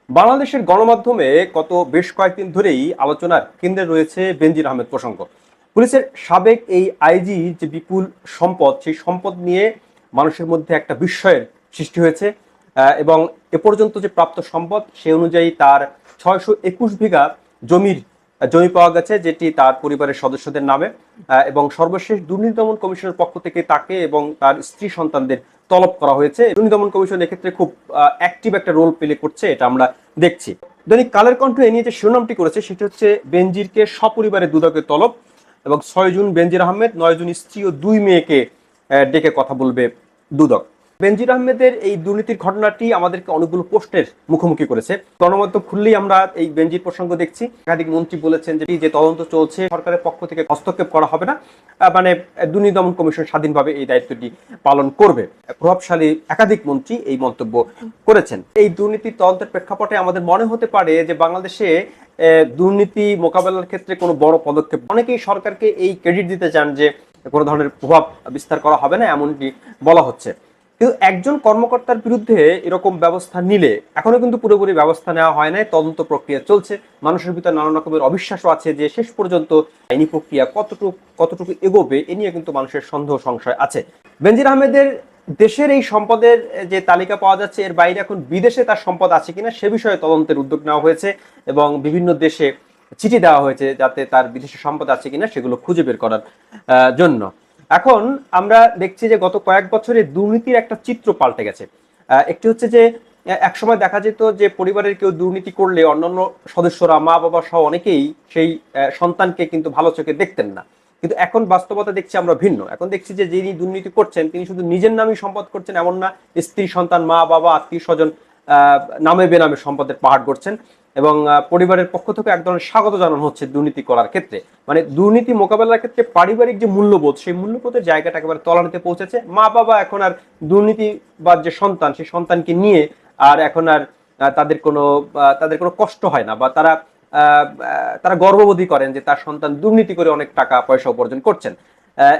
বাংলাদেশের গণমাধ্যমে বেশ কয়েকদিন ধরেই আলোচনার কেন্দ্রে রয়েছে বেনজির আহমেদ প্রসঙ্গ। পুলিশের সাবেক এই আইজি যে বিপুল সম্পদ, সেই সম্পদ নিয়ে মানুষের মধ্যে একটা বিস্ময়ের সৃষ্টি হয়েছে। এবং এ পর্যন্ত যে প্রাপ্ত সম্পদ সে অনুযায়ী তার 621 বিঘা জমি পাওয়া গেছে, যেটি তার পরিবারের সদস্যদের নামে। এবং সর্বশেষ দুর্নীতি দমন কমিশনের পক্ষ থেকে তাকে এবং তার স্ত্রী সন্তানদের তলব করা হয়েছে। দুর্নীতি দমন কমিশন এক্ষেত্রে খুব অ্যাক্টিভ একটা রোল প্লে করছে, এটা আমরা দেখছি। দৈনিক কালের কণ্ঠ এ নিয়ে যে শিরোনামটি করেছে সেটি হচ্ছে বেনজিরকে সপরিবারে দুদকের তলব, এবং 6 জুন বেনজির আহমেদ, 9 জন স্ত্রী ও 2 মেয়েকে ডেকে কথা বলবে দুদক। বেনজির আহমেদের এই দুর্নীতির ঘটনাটি আমাদেরকে অনেকগুলো প্রশ্নের মুখোমুখি করেছে। গণমাধ্যম খুললেই আমরা এই বেনজির প্রসঙ্গ দেখছি। একাধিক মন্ত্রী বলেছেন যে তদন্ত চলছে, সরকারের পক্ষ থেকে হস্তক্ষেপ করা হবে না, মানে দুর্নীতি দমন কমিশন স্বাধীনভাবে এই দায়িত্বটি পালন করবে। প্রভাবশালী একাধিক মন্ত্রী এই মন্তব্য করেছেন। এই দুর্নীতি তদন্তের প্রেক্ষাপটে আমাদের মনে হতে পারে যে বাংলাদেশে দুর্নীতি মোকাবেলার ক্ষেত্রে কোনো বড় পদক্ষেপ, অনেকেই সরকারকে এই ক্রেডিট দিতে চান যে কোনো ধরনের প্রভাব বিস্তার করা হবে না, এমনটি বলা হচ্ছে। কিন্তু একজন কর্মকর্তার বিরুদ্ধে এরকম ব্যবস্থা নিলে এখনো কিন্তু পুরোপুরি ব্যবস্থা নেওয়া হয় নাই, তদন্ত প্রক্রিয়া চলছে। মানুষের ভিতরে নানান রকমের অবিশ্বাসও আছে যে শেষ পর্যন্ত আইনি প্রক্রিয়া কতটুকু এগোবে, এ নিয়ে কিন্তু মানুষের সন্দেহ সংশয় আছে। বেনজির আহমেদের দেশের এই সম্পদের যে তালিকা পাওয়া যাচ্ছে, এর বাইরে এখন বিদেশে তার সম্পদ আছে কিনা সে বিষয়ে তদন্তের উদ্যোগ নেওয়া হয়েছে, এবং বিভিন্ন দেশে চিঠি দেওয়া হয়েছে যাতে তার বিদেশি সম্পদ আছে কিনা সেগুলো খুঁজে বের করার জন্য। এখন আমরা দেখছি যে গত কয়েক বছরে দুর্নীতির একটা চিত্র পাল্টে গেছে। একটি হচ্ছে যে একসময় দেখা যেত যে পরিবারের কেউ দুর্নীতি করলে অন্যান্য সদস্যরা, মা বাবা সহ অনেকেই সেই সন্তানকে কিন্তু ভালো চোখে দেখতেন না। কিন্তু এখন বাস্তবতা দেখছি আমরা ভিন্ন। এখন দেখছি যে যিনি দুর্নীতি করছেন তিনি শুধু নিজের নামই সম্পদ করছেন এমন না, স্ত্রী, সন্তান, মা বাবা, আত্মীয় স্বজন নামে বেনামে সম্পদের পাহাড় করছেন। এবং পরিবারের পক্ষ থেকে এক ধরনের স্বাগত জানানো হচ্ছে দুর্নীতি করার ক্ষেত্রে। মানে দুর্নীতি মোকাবেলার ক্ষেত্রে পারিবারিক যে মূল্যবোধ, সেই মূল্যবোধের জায়গাটা একেবারে তলানিতে পৌঁছেছে। মা বাবা এখন আর দুর্নীতিবাদ যে সন্তান, সেই সন্তানকে নিয়ে আর এখন আর তাদের কোনো কষ্ট হয় না, বা তারা গর্ববোধই করেন যে তার সন্তান দুর্নীতি করে অনেক টাকা পয়সা উপার্জন করছেন।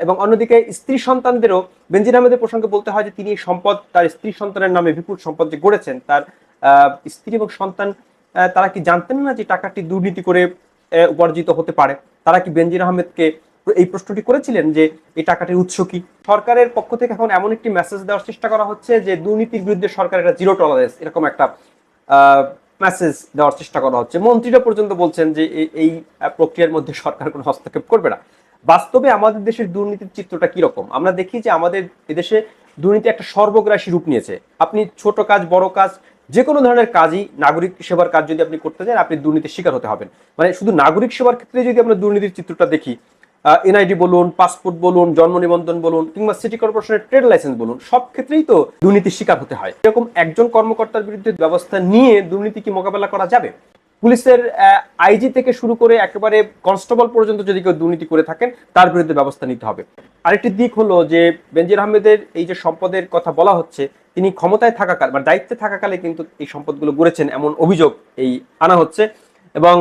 এবং অন্যদিকে স্ত্রী সন্তানদেরও বেনজির আহমেদের প্রসঙ্গে বলতে হয় যে তিনি এই সম্পদ, তার স্ত্রী সন্তানের নামে বিপুল সম্পদ যে গড়েছেন, তার স্ত্রী এবং সন্তান তারা কি জানতেন না যে টাকাটি দুর্নীতি করে উপার্জিত হতে পারে? তারা কি বেনজির আহমেদকে এই প্রশ্নটি করেছিলেন যে এই টাকাটির উৎস কি? সরকারের পক্ষ থেকে এখন এমন একটি মেসেজ দেওয়ার চেষ্টা করা হচ্ছে যে দুর্নীতির বিরুদ্ধে সরকারের একটা জিরো টলারেন্স, এরকম একটা মেসেজ দেওয়ার চেষ্টা করা হচ্ছে। মন্ত্রীরা পর্যন্ত বলছেন যে এই প্রক্রিয়ার মধ্যে সরকার কোনো হস্তক্ষেপ করবে না। বাস্তবে আমাদের দেশের দুর্নীতির চিত্রটা কিরকম? আমরা দেখি যে আমাদের এদেশে দুর্নীতি একটা সর্বগ্রাসী রূপ নিয়েছে। আপনি ছোট কাজ, বড় কাজ, যে কোনো ধরনের কাজই, নাগরিক সেবার কাজ যদি আপনি করতে চান, আপনি দুর্নীতির শিকার হতে হবেন। মানে শুধু নাগরিক সেবার ক্ষেত্রে যদি আমরা দুর্নীতির চিত্রটা দেখি, এনআইডি বলুন, পাসপোর্ট বলুন, জন্ম নিবন্ধন বলুন, কিংবা সিটি কর্পোরেশনের ট্রেড লাইসেন্স বলুন, সব ক্ষেত্রেই তো দুর্নীতির শিকার হতে হয়। এরকম একজন কর্মকর্তার বিরুদ্ধে ব্যবস্থা নিয়ে দুর্নীতি কি মোকাবেলা করা যাবে? পুলিশের আইজি থেকে শুরু করে একেবারে কনস্টেবল পর্যন্ত যদি কেউ দুর্নীতি করে থাকেন, তার বিরুদ্ধে ব্যবস্থা নিতে হবে। আরেকটি দিক হলো যে বেনজির আহমেদের এই যে সম্পদের কথা বলা হচ্ছে, তিনি ক্ষমতায় থাকাকাল বা দায়িত্বে থাকাকালে কিন্তু এই সম্পদগুলো গড়েছেন, এমন অভিযোগ এই আনা হচ্ছে। এবং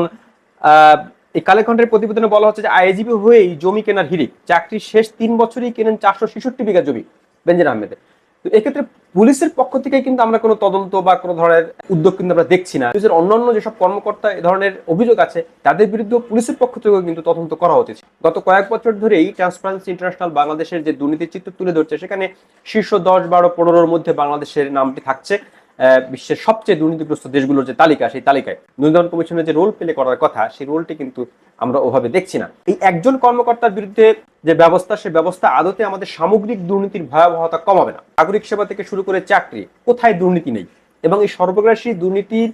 এই কালেখণ্ডের প্রতিবেদনে বলা হচ্ছে যে আইজিপি হয়েই জমি কেনার হিড়িক, চাকরির শেষ 3 বছরই কেনেন 466 বিঘা জমি বেনজির আহমেদের। তো এক্ষেত্রে পুলিশের পক্ষ থেকে কিন্তু আমরা কোনো তদন্ত বা কোনো ধরনের উদ্যোগ কিন্তু আমরা দেখছি না। পুলিশের অন্যান্য যেসব কর্মকর্তা এ ধরনের অভিযোগ আছে, তাদের বিরুদ্ধে পুলিশের পক্ষ থেকেও কিন্তু তদন্ত করা উচিত। গত কয়েক বছর ধরেই ট্রান্সপারেন্সি ইন্টারন্যাশনাল বাংলাদেশের যে দুর্নীতির চিত্র তুলে ধরছে, সেখানে শীর্ষ 10, 12, 15-র মধ্যে বাংলাদেশের নামটি থাকছে। বিশ্বের সবচেয়ে দুর্নীতিগ্রস্ত দেশগুলোর যে তালিকা, সেই তালিকায় দুর্নীতি কমিশনের যে রোল প্লে করার কথা, সেই রোলটি কিন্তু আমরা ওভাবে দেখছি না। এই একজন কর্মকর্তার বিরুদ্ধে যে ব্যবস্থা, সে ব্যবস্থা আদতে আমাদের সামগ্রিক দুর্নীতির ভয়াবহতা কমাবে না। নাগরিক সেবা থেকে শুরু করে চাকরি, কোথায় দুর্নীতি নেই? এবং এই সর্বগ্রাসী দুর্নীতির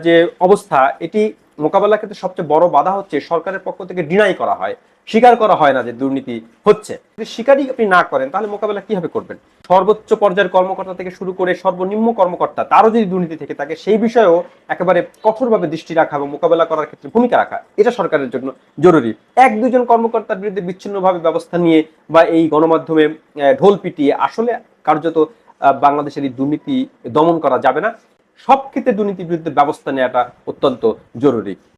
যে অবস্থা, এটি মোকাবেলার ক্ষেত্রে সবচেয়ে বড় বাধা হচ্ছে সরকারের পক্ষ থেকে ডিনাই করা হয়, স্বীকার করা হয় না যে দুর্নীতি হচ্ছে। যদি স্বীকারই আপনি না করেন, তাহলে মোকাবেলা কিভাবে করবেন? সর্বোচ্চ পর্যায়ের কর্মকর্তা থেকে শুরু করে সর্বনিম্ন কর্মকর্তা, তারও যদি দুর্নীতি থেকে থাকে, সেই বিষয়েও একেবারে কঠোরভাবে দৃষ্টি রাখা এবং মোকাবেলা করার ক্ষেত্রে ভূমিকা রাখা, এটা সরকারের জন্য জরুরি। 1-2 জন কর্মকর্তার বিরুদ্ধে বিচ্ছিন্নভাবে ব্যবস্থা নিয়ে বা এই গণমাধ্যমে ঢোল পিটিয়ে আসলে কার্যত বাংলাদেশের এই দুর্নীতি দমন করা যাবে না। সব ক্ষেত্রে দুর্নীতির বিরুদ্ধে ব্যবস্থা নেওয়াটা অত্যন্ত জরুরি।